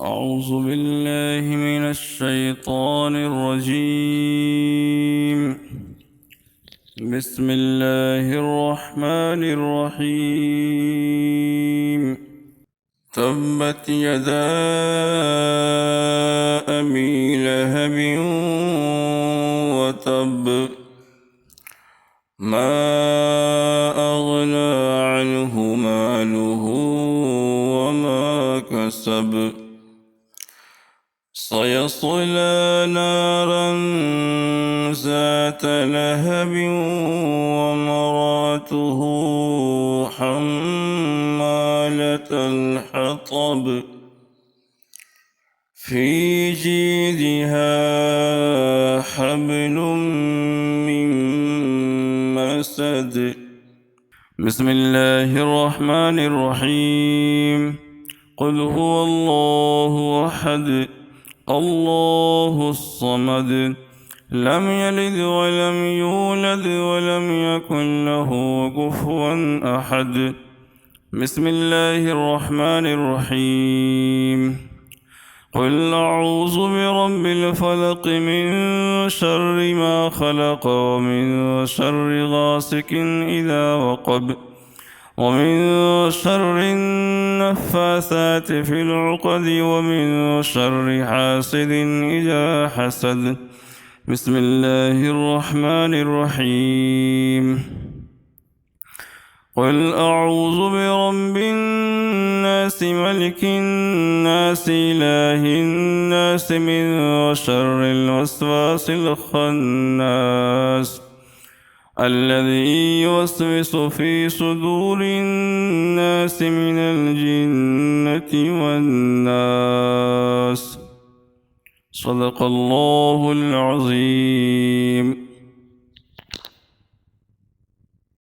أعوذ بالله من الشيطان الرجيم. بسم الله الرحمن الرحيم. تبت يدا أبي لهب وتب، ما أغنى عنه ماله وما كسب، سيصلى نارا ذات لهب وامرأته حمالة الحطب، في جيدها حبل من مسد. بسم الله الرحمن الرحيم. قل هو الله أحد، الله الصمد، لم يلد ولم يولد ولم يكن له كفوا أحد. بسم الله الرحمن الرحيم. قل أعوذ برب الفلق، من شر ما خلق، ومن شر غاسق إذا وقب، ومن شر النفاثات في العقد، ومن شر حاسد إذا حسد. بسم الله الرحمن الرحيم. قل أعوذ برب الناس، ملك الناس، إله الناس، من شر الوسواس الخناس، الذي يوسوس في صدور الناس من الجنة والناس. صدق الله العظيم.